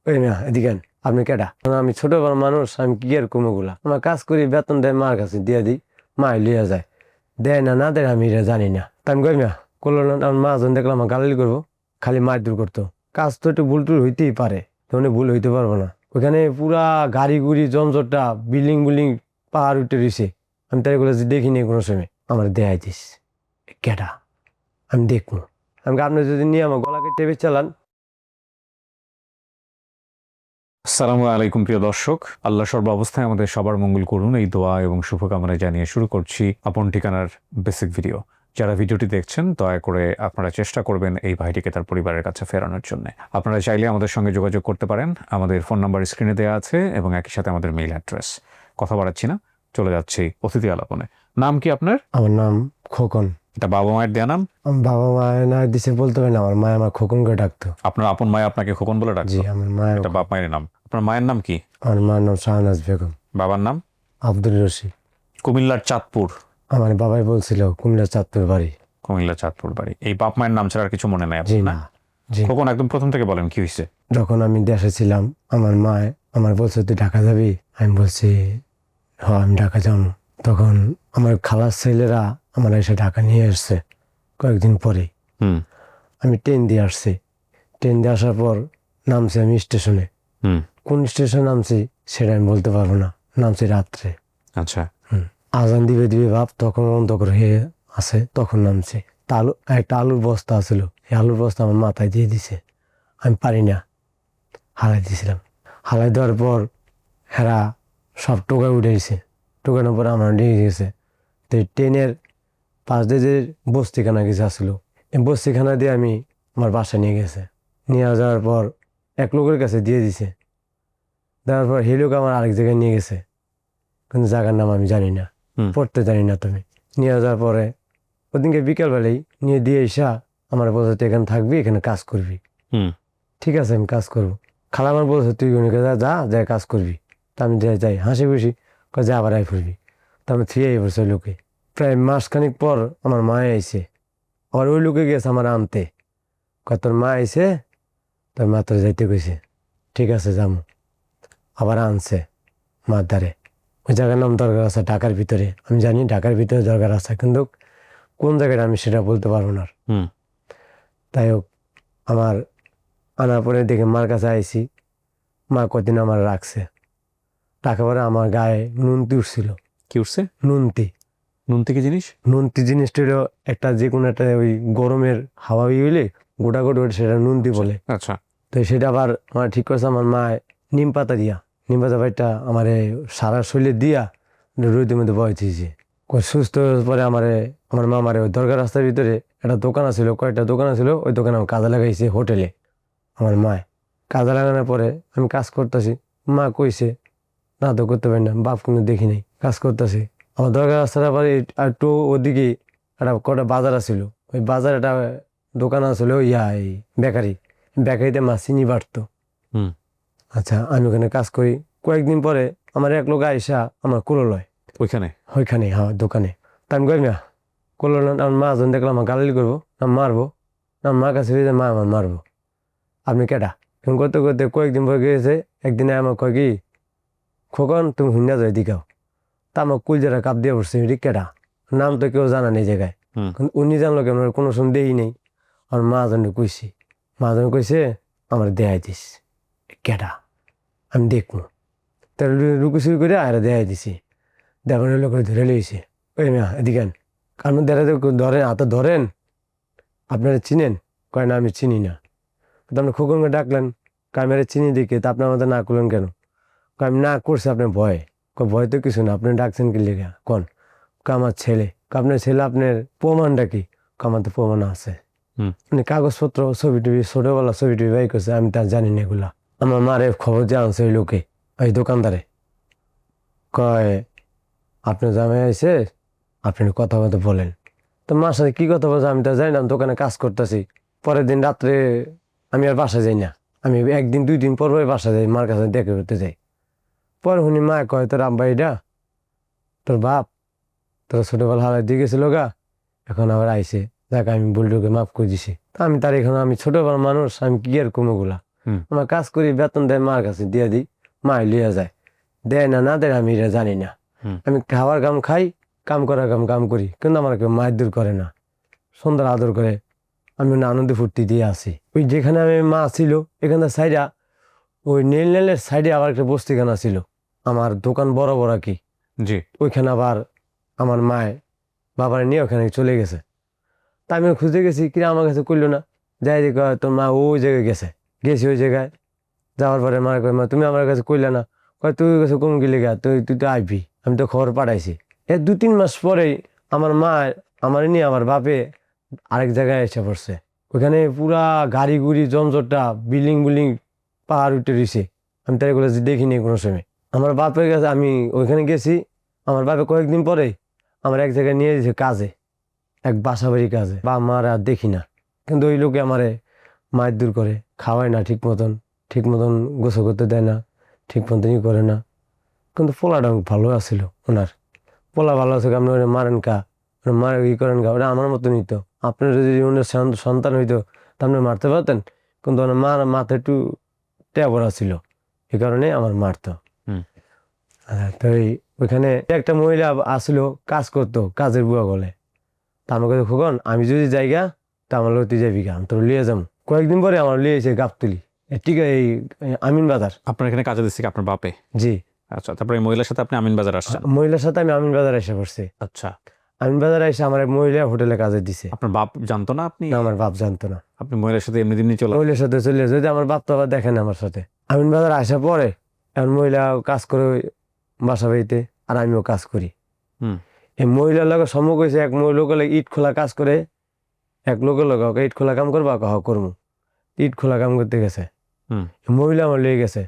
ওই মিয়া এদিকে আন। আপনি কেডা? আমি ছোট বড় মানুষ, আমি কি আর কমোগুলা আমার কাজ করি, বেতন দেয় মার কাছে দিয়ে দিই, মা লিয়া যায়, দেয় না না দেয় আমি এটা জানি না। তা আমি কই মিয়া করলো না, আমার মা যখন দেখলাম আমার গালালি করবো, খালি মার দূর করতো। কাজ তো একটু ভুল টুল হইতেই পারে, তেমনি ভুল হইতে পারবো না। ওইখানে পুরা গাড়ি গুড়ি জমজটটা, বিল্ডিং বিল্ডিং পাহাড় উঠে রয়েছে। আমি তাই এগুলো দেখিনি কোনো সময়। আমার দেখাই দিস কেডা, আমি দেখবো। আমি আপনি যদি নিয়ে আমার গলা কেটে চালান। আসসালামু আলাইকুম প্রিয় দর্শক, আল্লাহ সর্বাবস্থায় আমাদের সবার মঙ্গল করুন এই দোয়া এবং শুভকামনা জানিয়ে শুরু করছি আপন ঠিকানার বেসিক ভিডিও। যারা ভিডিওটি দেখছেন দয়া করে আপনারা চেষ্টা করবেন এই ভাইটিকে তার পরিবারের কাছে ফেরানোর জন্য। আপনারা চাইলে আমাদের সঙ্গে যোগাযোগ করতে পারেন, আমাদের ফোন নাম্বার স্ক্রিনে দেওয়া আছে এবং একই সাথে আমাদের মেইল অ্যাড্রেস। কথা বাড়াচ্ছি না, চলে যাচ্ছি অতিথি আলাপনে। নাম কি আপনার? আমার নাম খোকন। এটা বাবা মায়ের দেয়া নাম? আমার বাবা মায়ের না দিছে বলতে পারি না, আমার মা আমার খোকন করে ডাকতো। আপনার আপন মায়ে আপনাকে খোকন বলে ডাকতো? জি, আমার মায়ের। এটা বাপ মায়ের নাম। আপনার মায়ের নাম কি? আমার মায়ের নাম শাহনাজ বেগম। বাবার নাম? আব্দুল রশিদ। কুমিল্লার চাঁদপুর? আমার বাবাই বলছিল কুমিল্লা চাঁদপুর বাড়ি। কুমিল্লা চাঁদপুর বাড়ি। এই বাপ মায়ের নাম ছাড়া আর কিছু মনে নাই জি আপনার? না, জি। কখন একদম প্রথম থেকে বলেন কি হয়েছে? যখন আমি দেশে ছিলাম, আমার মা আমার বলছে তুই ঢাকা যাবি। আমি বলছি হ্যাঁ আমি ঢাকা যাবো। তখন আমার খালার ছেলেরা আমার এসে ঢাকা নিয়ে এসছে কয়েকদিন পরে। হুম আমি ট্রেন দিয়ে আসছি। ট্রেন দিয়ে আসার পর নামছি আমি স্টেশনে। হুম কোন স্টেশনে নামছি সেটা আমি বলতে পারবো না। নামছি রাত্রে। আচ্ছা। আজান দিবে দিবে ভাব, তখন অন্ধকার হয়ে আছে, তখন নামছে। তা একটা আলুর বস্তা আছিল, এই আলুর বস্তা আমার মাথায় দিয়ে দিছে। আমি পারি না, হালাই দিয়েছিলাম। হালাই দেওয়ার পর হেরা সব টোকায় উঠে গেছে। টোকানোর পর আমার নিয়ে গেছে। তো এই ট্রেনের পাশ দিয়ে যে বস্তিখানা কিছু আসলো, এই বস্তিখানা দিয়ে আমি আমার বাসায় নিয়ে গেছে। নিয়ে যাওয়ার পর এক লোকের কাছে দিয়ে দিছে। দেওয়ার পর সেই লোক আমার আরেক জায়গায় নিয়ে গেছে, কিন্তু জায়গার নাম আমি জানি না, পড়তে জানি না। তুমি নিয়ে যাওয়ার পরে ওদিনকে বিকালবেলায় নিয়ে দিয়ে এসা আমার বলছে তুই এখানে থাকবি, এখানে কাজ করবি। ঠিক আছে আমি কাজ করবো। খালা আমার বলছে তুই উনিকে যা যা যা কাজ করবি। তা আমি যাই যাই হাসি খুশি যা আবার আই ফুরবি। তা আমি থ্রি আই পড়ছে লোকে। প্রায় মাসখানিক পর আমার মা আইছে, আর ওই লোকে গেছে আমার আনতে। তোর মা আইছে, তোর মা তোর যাইতে কইছে। ঠিক আছে যাবো। আবার আনছে মার ধারে। ওই জায়গার নাম দরকার আছে ঢাকার ভিতরে, আমি জানি ঢাকার ভিতরে দরকার আছে, কিন্তু কোন জায়গাটা আমি সেটা বলতে পারবো না। তাই হোক, আমার আনার পরে দেখে মার কাছে আইছি। মা কদিন আমার রাখছে, রাখার পরে আমার গায়ে নুনতি উঠছিল। কি উঠছে? নুনতি। নুনতি কি জিনিস? নুনতি জিনিসটা হলো একটা যে কোনো একটা ওই গরমের হাওয়া হইলে গোটা গোটা সেটা নুনতি বলে। আচ্ছা। তো সেটা আবার আমার ঠিক করছে আমার মা নিম পাতা দিয়া, নিম পাতা ভাইটা আমার সারা শরীরে দিয়া রোদের মধ্যে বয় দিয়েছে। সুস্থ হওয়ার পরে আমার মা ওই দরকার রাস্তার ভিতরে একটা দোকান আছিল, কয়েকটা দোকান আছিল, ওই দোকানে আমার কাজে লাগাইছে হোটেলে। আমার মায় কাজে লাগানোর পরে আমি কাজ করতেছি। মা কইছে না তো করতে পারি না, বাপ কিন্তু দেখি নাই, কাজ করতেছি। আমার দরকার রাস্তার আবার একটু ওদিকে একটা কটা বাজার আছিল, ওই বাজার একটা দোকান আছিল এই বেকারি। বেকারিতে মা চিনি বাড়তো। আচ্ছা, আমি ওখানে কাজ করি। কয়েকদিন পরে আমার এক লোক আইসা আমার কোলো লয় ওইখানে হ্যাঁ দোকানে। তা আমি কই মিয়া কোলো না, আমার মা যখন দেখলাম আমার গালালি করবো না মারবো, না মার কাছে মা আমার মারবো। আপনি কেডা? এখন করতে করতে কয়েকদিন পরে গিয়েছে। একদিনে আমার কয় কি খোকন তুমি হুন্যা যাই দিকাও। তা আমার কুলজারা কাপ দিয়ে পড়ছে, এটি কেডা? নাম তো কেউ জানা নেই জায়গায়, কিন্তু উনি জানলো কেন কোনো সময় দেই নেই। আমার মা জনে কইছি, মা জনে কইছে আমার দেখাই দিস কেডা, আমি দেখবো। তার লুকুচুরি করে আর দেখাই দিছি। দেখানোর লোক ধরে লইছে। ওই মিয়া এদিকে কারণ ধরেন হাতে ধরেন, আপনারা চিনেন? কয় না আমি চিনি না। তো আপনি খোকনকে ডাকলেন, ক্যামেরা চিনি দেখে, তা আপনি আমাদের না করলেন কেন? আমি না করছি আপনার ভয়। ভয় তো কিছু না, আপনি ডাকছেন কি লেখা কন? আমার ছেলে। আপনার ছেলে, আপনার প্রমাণটা কি? আমার তো প্রমাণ আছে। মানে কাগজপত্র ছবি টবি ছোটবেলা ছবি টবি বাই করছে, আমি তা জানি না এগুলা। আমার মারে খবর দিয়ে আনছে ওই লোকে, ওই দোকানদারে। কয় আপনার জামাই আইছে, আপনি কথা কথা বলেন। তো মার সাথে কি কথা বলছে আমি তা জানি না, দোকানে কাজ করতেছি। পরের দিন রাত্রে আমি আর বাসা যাই না, আমি একদিন দুই দিন পর বাসা যাই, মার কাছে দেখে করতে যাই। পরে শুনি মা কয় তোর আব্বা এটা তোর বাপ, তোর ছোটবেলা হারাই দিয়ে গেছিল গা, এখন আবার আইসে, যাক আমি বুলটুকে মাফ করে দিছি। তা আমি তার এখানে আমি ছোটবেলা মানুষ, আমি কি আর কমোগুলা হুম। আমার কাজ করি, বেতন দেয় মার কাছে দিয়ে দিই, মা লিয়ে যায়। দেয় না না দেয় আমি এটা জানি না। হুম। আমি খাওয়ার কাম খাই, কাম করার কাম করি, কিন্তু আমার কেউ মায়ের দূর করে না, সুন্দর আদর করে। আমি আনন্দ ফুর্তি দিয়ে আসি। ওই যেখানে আমি মা ছিল এখানে সাইডা, ওই নীলের সাইডে আবার একটা বস্তিখানা ছিল, আমার দোকান বড় বড় কি, জি। ওইখানে আবার আমার মায় বাবারে নিয়ে ওখানে চলে গেছে। তা আমি খুঁজতে গেছি, কিনা আমার কাছে করলো না। যাই দেখো তোর মা ওই জায়গায় গেছে। গেছি ওই জায়গায়, যাওয়ার পরে মা কয়, মা তুমি আমার কাছে কইলে না। কয় তুই গেছে কোন গেলে গা, তুই তুই তো আইবি, আমি তো খবর পাঠাইছি। এর 2-3 মাস পরেই আমার মা আমার নিয়ে আমার বাপে আরেক জায়গায় এসে পড়ছে। ওখানে পুরা গাড়ি গুড়ি জমজটটা, বিল্ডিং বিল্ডিং পাহাড় উঠে রয়েছে। আমি তাই এগুলো দেখিনি কোনো সময়। আমার বাপের কাছে আমি ওইখানে গেছি, আমার বাপে কয়েকদিন পরে আমার এক জায়গায় নিয়ে দিয়েছে কাজে, এক বাসা বাড়ি কাজে। বা আমার আর দেখি না, কিন্তু ওই লোকে আমারে মায়ের দূর করে, খাওয়ায় না ঠিক মতন গোসল করতে দেয় না, ঠিক মতনই করে না। কিন্তু পোলাটা ভালো আছিল ওনার, পোলা ভালো আছে, আপনি ওরা মারেন কা, মারে ই করেন কা, ওটা আমার মতনই তো। আপনার যদি ওনার সন্তান হইতো তা আপনি মারতে পারতেন, কিন্তু ওনার মাথা একটু ট্যাবরা ছিল, এই কারণে আমার মারতো। হুম। তো ওইখানে একটা মহিলা আসলো, কাজ করতো, কাজের বুয়া বলে। তা আমাকে খোকন আমি যদি জায়গা তা আমার লোক তুই যাবি গা, আমি তোর লিয়ে যাম। কয়েকদিন পরে আমার লিয়েছে গাবতুলি, ঠিক এই আমিন বাজার। আপনার এখানে কাজে দিচ্ছে কি আপনার বাপে? জি। আচ্ছা, তারপরে এই মহিলার সাথে আপনি আমিন বাজার আসছেন। মহিলার সাথে আমি আমিন বাজার এসে পড়ছি। আচ্ছা, আমিন বাজার এসে আমার এক মহিলা হোটেলে কাজে দিছে। আপনার বাপ জানতো না আপনি? না, আমার বাপ জানতো না। আপনি মহিলার সাথে এমনি দিনই চলে মহিলার সাথে চলে যদি আমার বাপ তো আবার দেখেন আমার সাথে। আমিন বাজার আসা পরে এখন মহিলা কাজ করে ওই বাসা বাড়িতে, আর আমিও কাজ করি। হুম। এই মহিলার লগে সম্মুখ হয়েছে, এক লোকের ইট খোলা কাজ করে, এক লোকের লগে ওকে ইট খোলা কাম করবা কহ করবো, ইট খোলা কাম করতে গেছে। হুম। মহিলা আমার লেগে গেছে,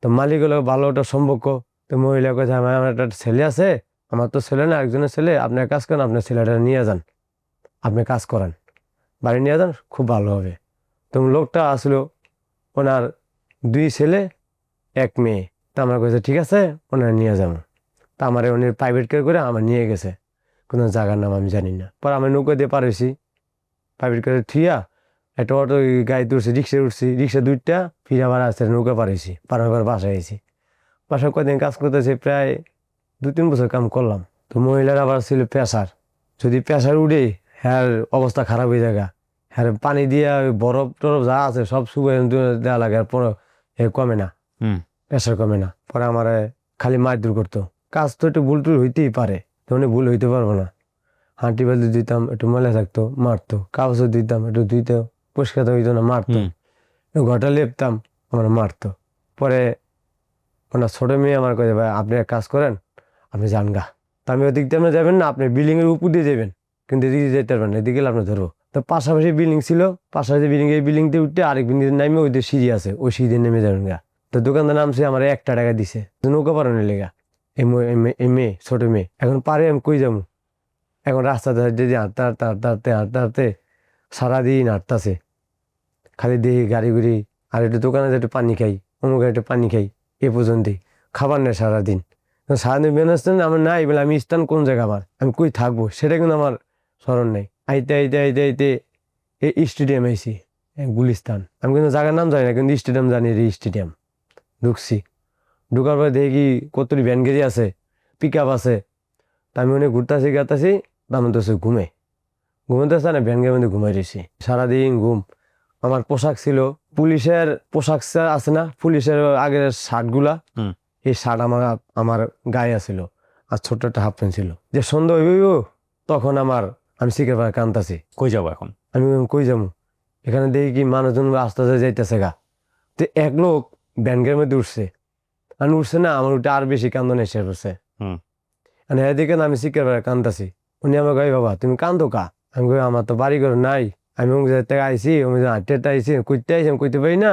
তো মালিকের লগে ভালো একটা সম্পর্ক। তো মহিলা কাছে আমার একটা ছেলে আছে, আমার তো ছেলে না, একজনের ছেলে, আপনার কাজ করেন, আপনার ছেলেটা নিয়ে যান, আপনি কাজ করেন, বাড়ি নিয়ে যান, খুব ভালো হবে। তো লোকটা আসলো, ওনার 2 ছেলে 1 মেয়ে। তা আমার কাছে ঠিক আছে, ওনার নিয়ে যাবো। তা আমার উনি প্রাইভেট কেয়ার করে আমার নিয়ে গেছে, কোনো জায়গার নাম আমি জানি না। পরে আমি নৌকা দিয়ে পার হয়েছি, প্রাইভেট কেয়ারে থুইয়া একটা অটো গাড়িতে উঠছি, রিক্সায় উঠছি, রিক্সা 2টা, ফিরে আবার আসতে নৌকা পার হয়েছি, পার হওয়ার পর বাসায় আইছি। বাসায় কয়েকদিন কাজ করতেছি, প্রায় 2-3 বছর কাম করলাম। তো মহিলার আবার ছিল প্রেশার, যদি প্রেশার উঠে হ্যার অবস্থা খারাপ হয়ে যায়, হ্যাঁ পানি দিয়ে বরফ টরফ যা আছে সব শুকিয়ে দেওয়া লাগে, আর পরে কমে না, হুম। প্রেশার কমে না। পরে আমার খালি মারধর করতো। কাজ তো একটু ভুল টুল হইতেই পারে, তেমনি ভুল হইতে পারবো না। হাঁটি বালতি দিতাম, একটু ময়লা থাকতো মারতো, কাগজও দিতাম একটু ধুইতে, পরিষ্কার হইতো না, মারতো। ঘরটা লেপতাম, আমার মারতো। পরে ওনার ছোট মেয়ে আমার কাছে, ভাই আপনি এক কাজ করেন, আপনি যান গা। তা আমি ওদিক দিয়ে আপনি যাবেন না, আপনি বিল্ডিং এর উপর দিয়ে যাবেন, কিন্তু এদিকে যেতে পারবেন না, এদিকে গেলে আপনি ধরবো। তো পাশাপাশি বিল্ডিং ছিল, পাশাপাশি বিল্ডিং, এই বিল্ডিং দিয়ে উঠতে আরেক বিল্ডিং নামে ওই দিয়ে সিঁড়ি আছে, ওই সিঁড়ি দিয়ে নেমে যাবেন গা। তো দোকানদার নামছে, আমার 1 টাকা দিছে নৌকা পারানোর লেগা। এই মেয়ে, ছোট মেয়ে এখন পারে, আমি কই যাবো এখন? রাস্তা ধারে যদি হাঁটতে হাঁটতে হাঁটতে হাঁটতে হাঁটতে হাঁটতে সারাদিন হাঁটতেছে, খালি দেখি গাড়ি গুড়ি, আর একটু দোকানে একটু পানি খাই, অমুক একটু পানি খাই, এ পর্যন্তই, খাবার নেই সারাদিন। সারাদিন বেরোচ্ছেন আমার নাই বলে, আমি স্থান কোন জায়গা, আমার আমি কই থাকবো সেটা কিন্তু আমার স্মরণ নেই। আইতে আইতে আইতে আইতে এই স্টেডিয়াম আইসি, গুলিস্তান। আমি কিন্তু জায়গার নাম জানি না, কিন্তু স্টেডিয়াম জানি, স্টেডিয়াম ঢুকছি। ঢুকার পরে দেখি কতটি ভ্যান গাড়ি আছে, পিক আপ আছে। তা আমি ওখানে ঘুরতেছি গাতাছি, তার মধ্যে ঘুমাতেছে না, ভ্যান গাড়ির মধ্যে ঘুমাই রয়েছি, সারাদিন ঘুম। আমার পোশাক ছিল পুলিশের পোশাক আছে না, পুলিশের আগের শার্টগুলা, এই শার্ট আমার গায়ে আছিল, আর ছোট্ট একটা হাফ প্যান্ট ছিল। যে সন্ধ্যা হইব তখন আমি শিখে পাড়া কান্তাছি, কই যাবো এখন? আমি কই যাবো? এখানে দেখি কি মানুষজন আস্তে আস্তে যাইতেছে গা। তো এক লোক ব্যানগের মধ্যে উঠছে, আর উঠছে না, আমার উঠে আর বেশি কান্দন এসে পড়ছে। মানে এদিকে আমি শিখে পাড়া কান্তাছি। উনি আমার গাই, বাবা তুমি কান্দো কা? আমি কই আমার তো বাড়ি ঘর নাই, আমি অমুক জায়গা থেকে আইসি, অমুক হাঁটতে আইসি, কইতে আইসি, আমি কইতে পারি না।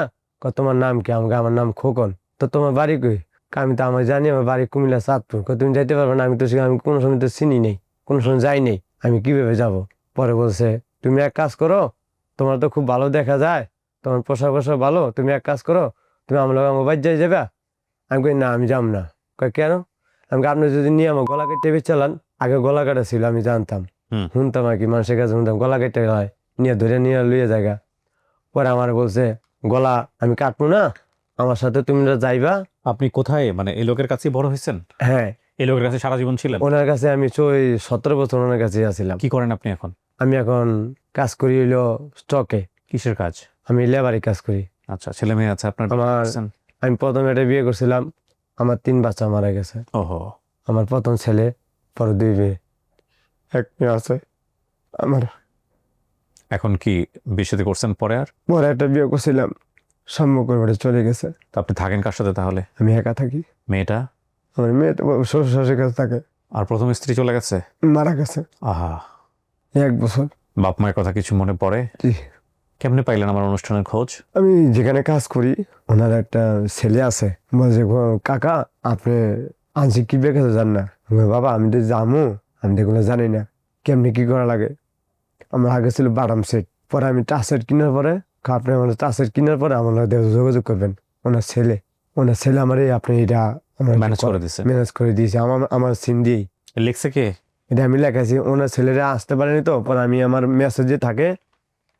তোমার নাম কি? আমাকে আমার নাম খোকন। তো তোমার বাড়ি কই? আমি তো আমার জানি, আমার বাড়ি কুমিল্লা চাঁদপুর। তুমি যাইতে পারবে না? আমি তো আমি কোনো সময় তো চিনি নেই, কোনো সময় যাই নেই, আমি কিভাবে যাব? পরে বলছে, তুমি এক কাজ করো, তোমার তো খুব ভালো দেখা যায়, তোমার পোশাক ভালো, তুমি এক কাজ করো, তুমি আমার বাড়ি যাই যাবে। আমি কই না, আমি যাব না। কয় কেন? আমি আপনি যদি নিয়ে আমার গলা কেটে চালান, আগে গলা কাটা ছিল আমি জানতাম, শুনতাম আর কি, মানুষের কাছে শুনতাম গলা কেটে হয়, নিয়ে ধরে নিয়ে লুয়ে জায়গা। পরে আমার বলছে গলা আমি কাটবো না, আমার সাথে তুমি যাইবা। আপনি কোথায় মানে এই লোকের কাছে বড় হয়েছেন? হ্যাঁ, এই লোকের কাছে সারা জীবন ছিলেন? ওনার কাছে আমি 17 বছর ওনার কাছে আছিলাম। কি করেন আপনি এখন? আমি এখন কাজ করি হইলো স্টকে, কিসের কাজ? আমি লেবারি কাজ করি। আচ্ছা, ছেলে মেয়ে আছে আপনার? আমি প্রথমে একটা বিয়ে করছিলাম, আমার 3 বাচ্চা মারা গেছে। ওহো। আমার প্রথম ছেলে, পরে 2 মেয়ে, 1 মেয়ে আছে আমার। এখন কি বিয়ে করছেন পরে? আর পরে একটা বিয়ে করছিলাম, সম্মুখের বাড়ি চলে গেছে। তো আপনি থাকেন কার সাথে তাহলে? আমি একা থাকি। মেয়েটা? আমার মেয়ে তো শ্বশুর শাশুড়ির কাছে থাকে। আর প্রথম স্ত্রী চলে গেছে? মারা গেছে আহা। 1 বছর। বাপ মায়ের কথা কিছু মনে পড়ে? জি। কেমনে পাইলেন আমার অনুষ্ঠানের খোঁজ? আমি যেখানে কাজ করি ওনার একটা ছেলে আছে, বলছে কাকা আপনি আনছি কি বেকাছে যান না? আমি বলি, বাবা আমি তো জামু, আমি তো এগুলো জানি না কেমনি কি করা লাগে। আমার আগে ছিল বাটাম সেট, পরে আমি টাচ সেট কেনার পরে আপনি আমার টাচ সেট কেনার পরে আমার লগে যোগাযোগ করবেন। ওনার ছেলে আমার আপনি এটা ম্যানেজ করে দিছে? ম্যানেজ করে দিয়েছে আমার সিম দিয়েই। লিখছে কে? এটা আমি লেখাইছি, ওনার ছেলেরা আসতে পারেনি তো, পরে আমি আমার মেসেজে থাকে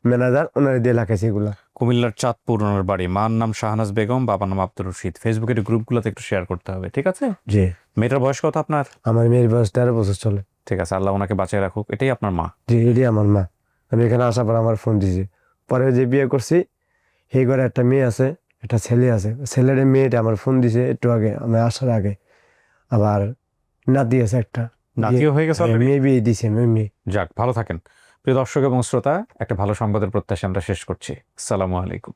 ম্যানেজার ওনার দিয়ে লেখাইছি এগুলা। কুমিল্লার চাঁদপুর ওনার বাড়ি। মার নাম শাহনাজ বেগম, বাবার নাম আব্দুর রশিদ। ফেসবুকের গ্রুপগুলোতে একটু শেয়ার করতে হবে, ঠিক আছে? জি। মেয়েটার বয়স কত আপনার? আমার মেয়ের বয়স 13 বছর চলে। ঠিক আছে, আল্লাহ ওনাকে বাঁচিয়ে রাখুক। এটাই আপনার মা? জি, এটাই আমার মা। আমি এখানে আসার পর আমার ফোন দিয়েছি, পরে যে বিয়ে করছি সেই ঘরে একটা মেয়ে আছে, একটা ছেলে আছে। ছেলের মেয়েটা আমার ফোন দিছে একটু আগে, আমি আসার আগে। আবার নাতি আছে একটা, নাতিও হয়ে গেছে already? মেয়ে বিয়ে দিছে মেয়ে। যাক, ভালো থাকেন। প্রিয় দর্শক এবং শ্রোতা, একটা ভালো সংবাদের প্রত্যাশা আমরা শেষ করছি। আসসালামু আলাইকুম।